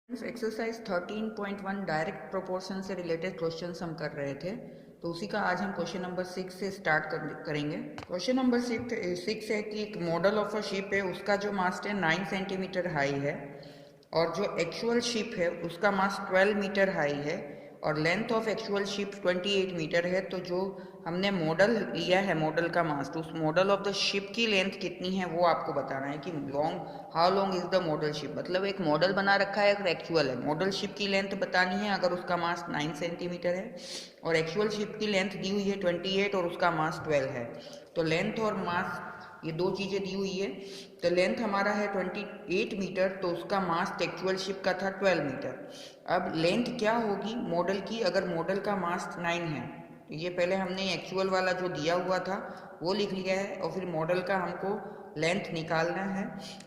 Exercise 13.1 direct proportion से related questions हम कर रहे थे, तो उसी का आज हम क्वेश्चन नंबर 6 से स्टार्ट करेंगे। क्वेश्चन नंबर 6 है कि एक मॉडल ऑफ अ शिप है, उसका जो मास्ट है 9 सेंटीमीटर हाई है और जो एक्चुअल शिप है उसका मास्ट 12 मीटर हाई है और length of actual ship 28 metre है। तो जो हमने मॉडल लिया है, मॉडल का मास्ट, उस मॉडल ऑफ द शिप की लेंथ कितनी है वो आपको बताना है कि how long is the model ship. मतलब एक मॉडल बना रखा है, एक एक्चुअल है। मॉडल शिप की लेंथ बतानी है अगर उसका मास्ट 9 सेंटीमीटर है और एक्चुअल शिप की लेंथ दी हुई है 28 और उसका मास 12 है। तो लेंथ और मास ये दो चीज़ें दी हुई है। तो लेंथ हमारा है 28 मीटर, तो उसका मास एक्चुअल शिप का था 12 मीटर। अब लेंथ क्या होगी मॉडल की, अगर मॉडल का मास 9 है तो ये पहले हमने एक्चुअल वाला जो दिया हुआ था वो लिख लिया है और फिर मॉडल का हमको लेंथ निकालना है।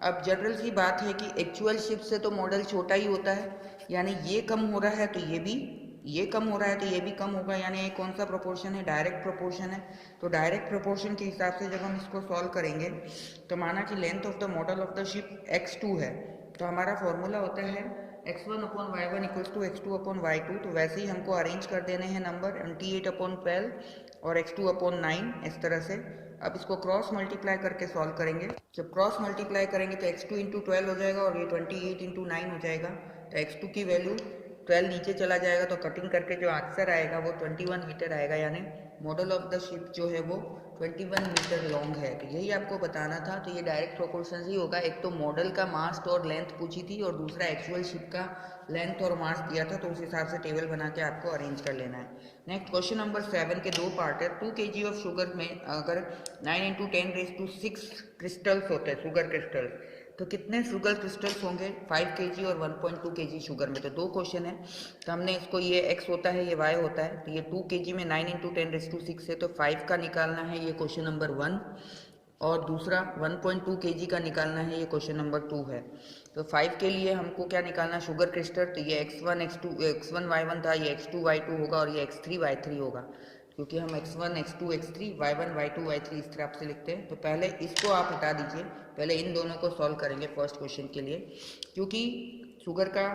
अब जनरल सी बात है कि एक्चुअल शिप से तो मॉडल छोटा ही होता है, यानी ये कम हो रहा है तो ये कम हो रहा है तो ये भी कम होगा, यानी ये कौन सा प्रोपोर्शन है, डायरेक्ट प्रोपोर्शन है। तो डायरेक्ट प्रोपोर्शन के हिसाब से जब हम इसको सॉल्व करेंगे तो माना कि length of the model of the ship x2 है, तो हमारा फॉर्मूला होता है x1 upon y1 equals to x2 upon y2। तो वैसे ही हमको अरेंज कर देने हैं नंबर 28 अपॉन 12 और x2 अपॉन 9 इस तरह से। अब इसको क्रॉस मल्टीप्लाई करके सॉल्व करेंगे। जब क्रॉस मल्टीप्लाई करेंगे तो x2 इंटू 12 हो जाएगा और ये 28 इंटू 9 हो जाएगा। तो x2 की वैल्यू 12 नीचे चला जाएगा तो कटिंग करके जो आंसर आएगा वो 21 मीटर आएगा, यानी मॉडल ऑफ द शिप जो है वो 21 मीटर लॉन्ग है। तो यही आपको बताना था। तो ये डायरेक्ट प्रोपोर्शन ही होगा। एक तो मॉडल का मास और लेंथ पूछी थी और दूसरा एक्चुअल शिप का लेंथ और मास दिया था, तो उस हिसाब से टेबल बना के आपको अरेंज कर लेना है। नेक्स्ट क्वेश्चन नंबर 7 के दो पार्ट है। 2 kg ऑफ शुगर में अगर 9 इंटू 10⁶ क्रिस्टल्स होते हैं, शुगर क्रिस्टल्स, तो कितने शुगर क्रिस्टल्स होंगे 5 kg और 1.2 kg शुगर में। तो दो क्वेश्चन है। तो हमने इसको, ये x होता है ये y होता है, तो ये 2 kg में 9 इंटू 10⁶ है तो 5 का निकालना है, ये क्वेश्चन नंबर 1। और दूसरा 1.2 kg का निकालना है, ये क्वेश्चन नंबर 2 है। तो 5 के लिए हमको क्या निकालना, शुगर क्रिस्टल। तो ये x1 y1 था, ये x2 y2 होगा और ये x3 y3 होगा, क्योंकि हम x1 x2 x3 y1 y2 y3 इस तरह से लिखते हैं। तो पहले इसको आप हटा दीजिए, पहले इन दोनों को सॉल्व करेंगे फर्स्ट क्वेश्चन के लिए। क्योंकि शुगर का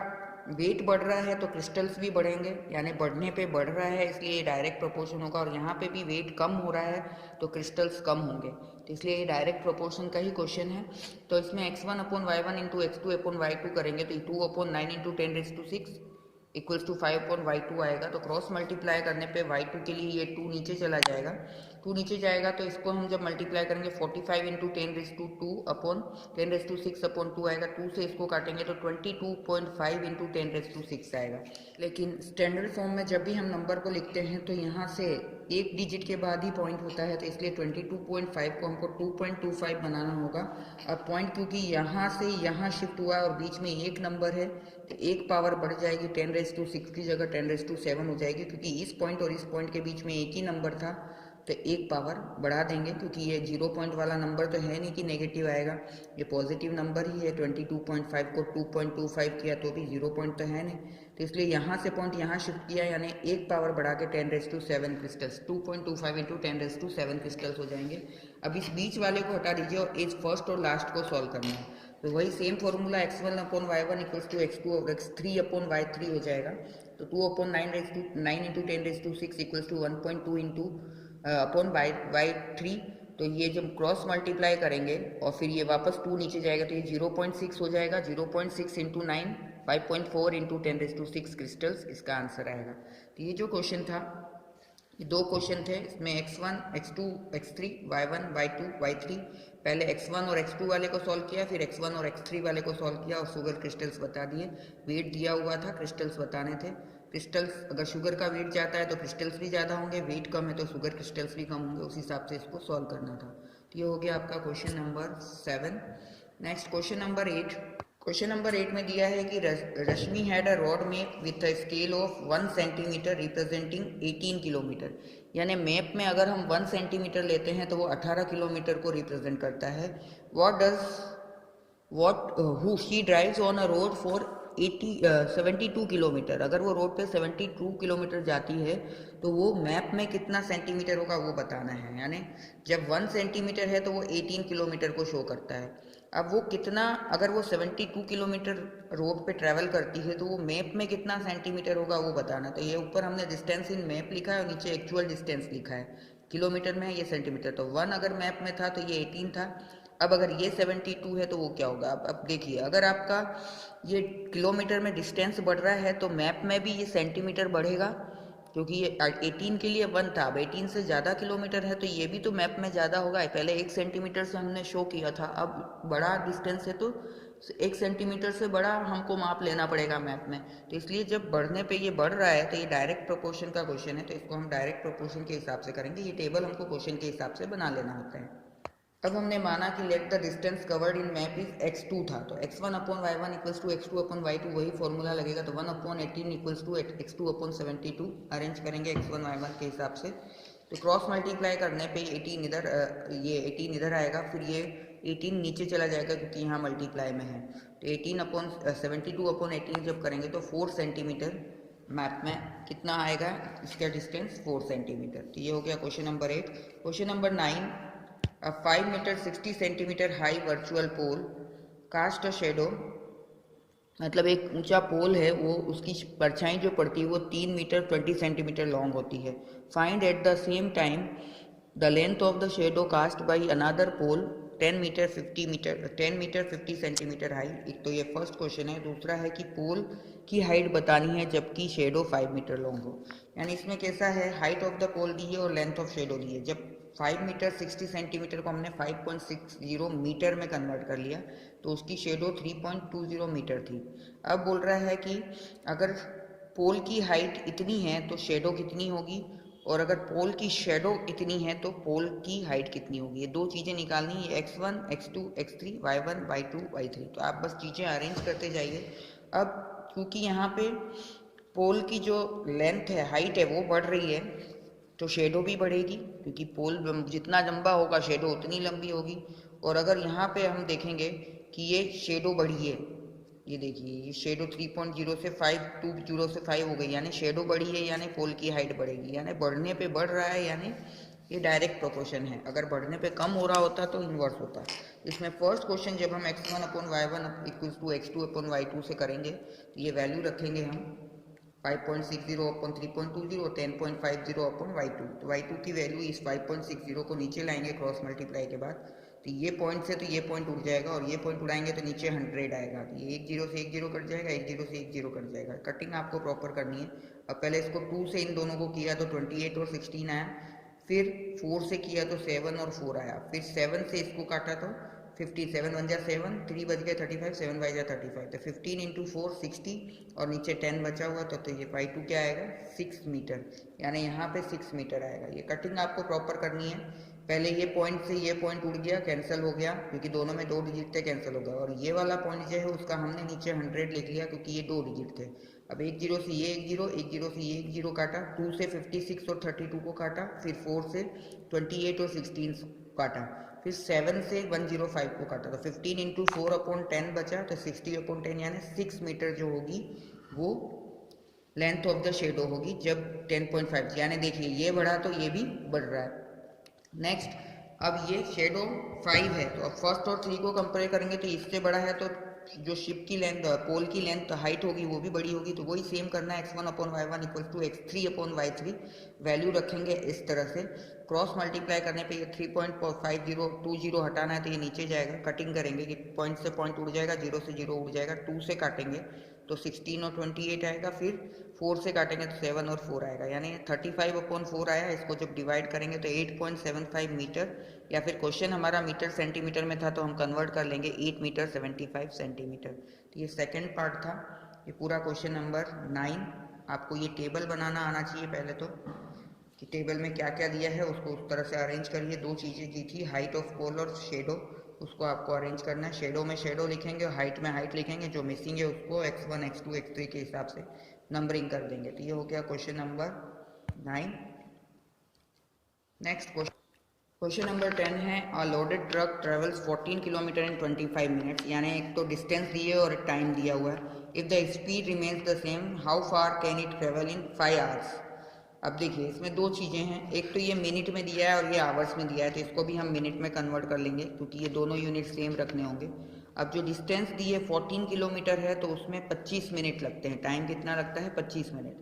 वेट बढ़ रहा है तो क्रिस्टल्स भी बढ़ेंगे, यानी बढ़ने पे बढ़ रहा है, इसलिए ये डायरेक्ट प्रोपोर्शन होगा। और यहाँ पे भी वेट कम हो रहा है तो क्रिस्टल्स कम होंगे, तो इसलिए ये डायरेक्ट प्रोपोर्शन का ही क्वेश्चन है। तो इसमें x1 upon y1 into x2 upon y2 करेंगे तो 2 upon 9 into 10⁶ equals to 5 upon y2 आएगा। तो क्रॉस मल्टीप्लाई करने पे y2 के लिए ये 2 नीचे चला जाएगा। 2 नीचे जाएगा तो इसको हम जब मल्टीप्लाई करेंगे 45 इंटू 10⁻² अपॉन 10⁶ अपॉन 2 आएगा। 2 से इसको काटेंगे तो 22.5 इंटू 10⁶ आएगा। लेकिन स्टैंडर्ड फॉर्म में जब भी हम नंबर को लिखते हैं तो यहाँ से एक डिजिट के बाद ही पॉइंट होता है, तो इसलिए 22.5 को हमको 2.25 बनाना होगा। अब पॉइंट क्योंकि यहाँ से यहाँ शिफ्ट हुआ है और बीच में एक नंबर है तो एक पावर बढ़ जाएगी, 10⁶ की जगह 10�7 हो जाएगी। क्योंकि इस पॉइंट और इस पॉइंट के बीच में एक ही नंबर था तो एक पावर बढ़ा देंगे, क्योंकि ये 0 पॉइंट वाला नंबर तो है नहीं कि नेगेटिव आएगा, ये पॉजिटिव नंबर ही है। 22.5 को 2.25 किया तो भी 0 पॉइंट तो है नहीं, तो इसलिए यहाँ से पॉइंट यहाँ शिफ्ट किया, यानी एक पावर बढ़ा के 10�7 क्रिस्टल्स, 2.25 इंटू 10�7 क्रिस्टल्स हो जाएंगे। अब इस बीच वाले को हटा दीजिए और इस फर्स्ट और लास्ट को सॉल्व करना है। तो वही same formula x1 upon y1 equals to x2 और x3 अपॉन y3 हो जाएगा। तो 2 upon 9 into 10⁶ equals to 1.2 into upon y3। तो ये जब क्रॉस मल्टीप्लाई करेंगे और फिर ये वापस 2 नीचे जाएगा तो ये 0.6 हो जाएगा। 0.6 इंटू 9 5.4 इंटू 10⁶ क्रिस्टल्स इसका आंसर आएगा। तो ये जो क्वेश्चन था, ये दो क्वेश्चन थे, इसमें x1 x2 x3 y1 y2 y3। पहले x1 और x2 वाले को सॉल्व किया, फिर x1 और x3 वाले को सॉल्व किया और शुगर क्रिस्टल्स बता दिए। वेट दिया हुआ था, क्रिस्टल्स बताने थे। क्रिस्टल्स, अगर शुगर का वेट ज़्यादा है तो क्रिस्टल्स भी ज़्यादा होंगे, वेट कम है तो शुगर क्रिस्टल्स भी कम होंगे, उस हिसाब से इसको सॉल्व करना था। तो ये हो गया आपका question number 7। Next question number 8। Question number 8 में दिया है कि Rashmi had a road map with a scale of 1 centimetre representing 18 kilometre. यानी मैप में अगर हम 1 सेंटीमीटर लेते हैं तो वो 18 किलोमीटर को रिप्रेजेंट करता है। What who she drives on a road for 72 kilometre, अगर वो रोड पे 72 किलोमीटर जाती है तो वो मैप में कितना सेंटीमीटर होगा वो बताना है। यानी जब 1 सेंटीमीटर है तो वो 18 किलोमीटर को शो करता है। अब वो कितना, अगर वो 72 किलोमीटर रोड पे ट्रैवल करती है तो वो मैप में कितना सेंटीमीटर होगा वो बताना। तो ये ऊपर हमने डिस्टेंस इन मैप लिखा है और नीचे एक्चुअल डिस्टेंस लिखा है, किलोमीटर में है, ये सेंटीमीटर। तो 1 अगर मैप में था तो ये 18 था। अब अगर ये 72 है तो वो क्या होगा। अब देखिए, अगर आपका ये किलोमीटर में डिस्टेंस बढ़ रहा है तो मैप में भी ये सेंटीमीटर बढ़ेगा, क्योंकि ये 18 के लिए 1 था, अब 18 से ज़्यादा किलोमीटर है तो ये भी तो मैप में ज़्यादा होगा। पहले 1 सेंटीमीटर से हमने शो किया था, अब बड़ा डिस्टेंस है तो 1 सेंटीमीटर से बड़ा हमको माप लेना पड़ेगा मैप में। तो इसलिए जब बढ़ने पे ये बढ़ रहा है तो ये डायरेक्ट प्रोपोर्शन का क्वेश्चन है, तो इसको हम डायरेक्ट प्रोपोर्शन के हिसाब से करेंगे। ये टेबल हमको क्वेश्चन के हिसाब से बना लेना होता है। अब हमने माना कि let the distance covered in map is x2 था, तो x1 upon y1 equals to x2 upon y2, वही फॉर्मूला लगेगा। तो 1 upon 18 equals to x2 upon 72 arrange करेंगे x1 y1 के हिसाब से। तो क्रॉस मल्टीप्लाई करने पे 18 इधर, ये 18 इधर आएगा, फिर ये 18 नीचे चला जाएगा क्योंकि यहाँ मल्टीप्लाई में है। तो 18 अपॉन 72 अपॉन 18 जब करेंगे तो 4 सेंटीमीटर मैप में कितना आएगा, इसका डिस्टेंस 4 सेंटीमीटर। तो ये हो गया question number 8। Question number 9, A 5 meter 60 centimeter high virtual pole cast a shadow, मतलब एक ऊंचा पोल है, वो उसकी परछाई जो पड़ती है वो 3 मीटर 20 सेंटीमीटर लॉन्ग होती है। Find at the same time the length of the shadow cast by another pole 10 metre 50 centimetre high. एक तो ये फर्स्ट क्वेश्चन है। दूसरा है कि पोल की हाइट बतानी है जबकि शेडो 5 मीटर लॉन्ग हो। यानी इसमें कैसा है, हाइट ऑफ द पोल दी है और लेंथ ऑफ शेडो दी है। जब 5 मीटर 60 सेंटीमीटर को हमने 5.60 मीटर में कन्वर्ट कर लिया तो उसकी शेडो 3.20 मीटर थी। अब बोल रहा है कि अगर पोल की हाइट इतनी है तो शेडो कितनी होगी, और अगर पोल की शेडो इतनी है तो पोल की हाइट कितनी होगी। ये दो चीज़ें निकालनी है, x1 x2 x3 y1 y2 y3। तो आप बस चीज़ें अरेंज करते जाइए। अब क्योंकि यहाँ पे पोल की जो लेंथ है, हाइट है, वो बढ़ रही है तो शेडो भी बढ़ेगी, क्योंकि पोल जितना लंबा होगा शेडो उतनी लंबी होगी। और अगर यहाँ पे हम देखेंगे कि ये शेडो बढ़ी है, ये देखिए ये शेडो 3.0 से 5.20 से 5 हो गई, यानी शेडो बढ़ी है, यानी पोल की हाइट बढ़ेगी। यानी बढ़ने पे बढ़ रहा है, यानी ये डायरेक्ट प्रोपोर्शन है। अगर बढ़ने पे कम हो रहा होता तो इन्वर्स होता। इसमें फर्स्ट क्वेश्चन जब हम x1 upon y1 equals to x2 upon y2 से करेंगे तो ये वैल्यू रखेंगे हम 5.60 अपॉन 3.20 और 10.50 अपॉन y2। तो y2 की वैल्यू इस 5.60 को नीचे लाएंगे क्रॉस मल्टीप्लाई के बाद, तो ये पॉइंट से तो ये पॉइंट उठ जाएगा और ये पॉइंट उड़ाएंगे तो नीचे 100 आएगा। तो ये 10 से 10 कट जाएगा, 10 से 10 कट जाएगा। कटिंग आपको प्रॉपर करनी है। अब पहले इसको 2 से इन दोनों को किया तो 28 और 16 आया, फिर 4 से किया तो 7 और 4 आया, फिर 7 से इसको काटा तो 50, 7 1 जा 7, 3 बच गया 35, 7 5 जा 35। तो 15 इंटू 4 60 और नीचे 10 बचा हुआ तो ये y2 क्या आएगा 6 मीटर, यानी यहाँ पे 6 मीटर आएगा। ये कटिंग आपको प्रॉपर करनी है। पहले ये पॉइंट से ये पॉइंट उड़ गया, कैंसिल हो गया क्योंकि दोनों में 2 डिजिट थे, कैंसिल हो गया। और ये वाला पॉइंट जो है उसका हमने नीचे 100 लिख लिया क्योंकि ये 2 डिजिट थे। अब 1 0 से ये 1 0, 1 0 से ये 1 0 काटा, 2 से 56 और 32 को काटा, फिर 4 से 28 और 16 काटा, फिर 7 से 105 को काटा। तो 15 इंटू 4 अपॉन 10 बचा, तो 60 अपॉन 10 यानी 6 मीटर जो होगी वो लेंथ ऑफ द शेडो होगी जब 10.5, यानी देखिए ये बढ़ा तो ये भी बढ़ रहा है। नेक्स्ट, अब ये शेडो 5 है तो अब फर्स्ट और 3 को कंपेयर करेंगे तो इससे बड़ा है, तो जो शिप की लेंथ, पोल की लेंथ हाइट होगी वो भी बड़ी होगी। तो वही सेम करना है, x1 upon y1 equal to x3 upon y3। Value रखेंगे इस तरह से, क्रॉस मल्टीप्लाई करने पे ये 3.50 हटाना है तो ये नीचे जाएगा। कटिंग करेंगे कि पॉइंट से पॉइंट उड़ जाएगा, 0 से 0 उड़ जाएगा, 2 से काटेंगे तो 16 और 28 आएगा, फिर 4 से काटेंगे तो 7 और 4 आएगा, यानी 35 अपॉन 4 आया। इसको जब डिवाइड करेंगे तो 8.75 मीटर, या फिर क्वेश्चन हमारा मीटर सेंटीमीटर में था तो हम कन्वर्ट कर लेंगे 8 मीटर 75 सेंटीमीटर। तो ये सेकंड पार्ट था। ये पूरा क्वेश्चन नंबर 9। आपको ये टेबल बनाना आना चाहिए पहले तो, कि टेबल में क्या क्या दिया है उसको उस तरह से अरेंज करिए। 2 चीज़ें दी थी, हाइट ऑफ पोल और शेडो, उसको आपको अरेंज करना है। शेडो में शेडो लिखेंगे और हाइट में हाइट लिखेंगे, जो मिसिंग है उसको x1 x2 x3 के हिसाब से नंबरिंग कर देंगे। तो ये हो गया question number 9। Next question, question number 10 है अ लोडेड ट्रक ट्रेवल्स 14 किलोमीटर इन 25 मिनट्स, यानी एक तो डिस्टेंस दिए और एक टाइम दिया हुआ है। If the speed remains the same how far can it travel in 5 hours. अब देखिए इसमें दो चीज़ें हैं, एक तो ये मिनट में दिया है और ये आवर्स में दिया है, तो इसको भी हम मिनट में कन्वर्ट कर लेंगे क्योंकि ये दोनों यूनिट सेम रखने होंगे। अब जो डिस्टेंस दी है 14 किलोमीटर है तो उसमें 25 मिनट लगते हैं, टाइम कितना लगता है 25 मिनट।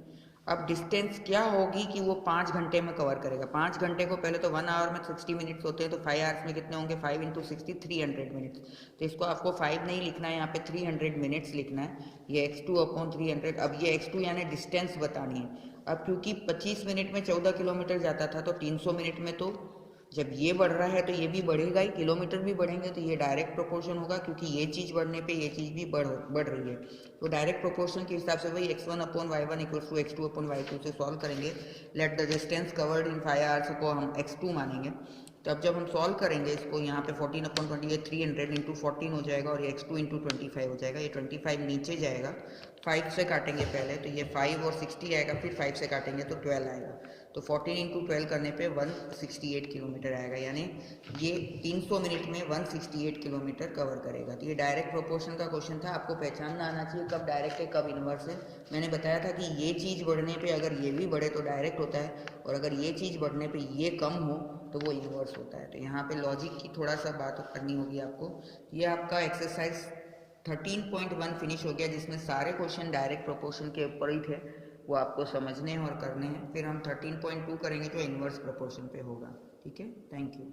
अब डिस्टेंस क्या होगी कि वो 5 घंटे में कवर करेगा। 5 घंटे को पहले तो 1 आवर में 60 मिनट्स होते हैं, तो 5 आवर्स में कितने होंगे, 5 इंटू 60 300 मिनट्स। तो इसको आपको 5 नहीं लिखना है, यहाँ पे 300 मिनट्स लिखना है। ये x2 अपॉन 300। अब ये x2 यानी डिस्टेंस बतानी है। अब क्योंकि 25 मिनट में 14 किलोमीटर जाता था तो 300 मिनट में तो जब ये बढ़ रहा है तो ये भी बढ़ेगा ही, किलोमीटर भी बढ़ेंगे, तो ये डायरेक्ट प्रोपोर्शन होगा क्योंकि ये चीज़ बढ़ने पे ये चीज़ भी बढ़ रही है। तो डायरेक्ट प्रोपोर्शन के हिसाब से वही x1 upon y1 equals to x2 upon y2 से सॉल्व करेंगे। Let the distance covered in 5 hours को हम x2 मानेंगे। तो अब जब हम सॉल्व करेंगे इसको, यहाँ पे 14 अपॉन 20 300 इंटू 14 हो जाएगा और ये x2 इंटू 25 हो जाएगा। ये 25 नीचे जाएगा, 5 से काटेंगे पहले तो ये 5 और 60 आएगा, फिर 5 से काटेंगे तो 12 आएगा। तो 14 इंटू 12 करने पे 168 किलोमीटर आएगा, यानी ये 300 मिनट में 168 किलोमीटर कवर करेगा। तो ये डायरेक्ट प्रोपोर्शन का क्वेश्चन था। आपको पहचानना आना चाहिए कब डायरेक्ट है कब इन्वर्स है। मैंने बताया था कि ये चीज़ बढ़ने पे अगर ये भी बढ़े तो डायरेक्ट होता है, और अगर ये चीज़ बढ़ने पे ये कम हो तो वो इन्वर्स होता है। तो यहाँ पे लॉजिक की थोड़ा सा बात करनी होगी आपको। ये आपका एक्सरसाइज 13.1 फिनिश हो गया, जिसमें सारे क्वेश्चन डायरेक्ट प्रोपोर्शन के ऊपर ही थे, वो आपको समझने हैं और करने हैं। फिर हम 13.2 करेंगे जो इन्वर्स प्रोपोर्शन पे होगा। ठीक है, थैंक यू।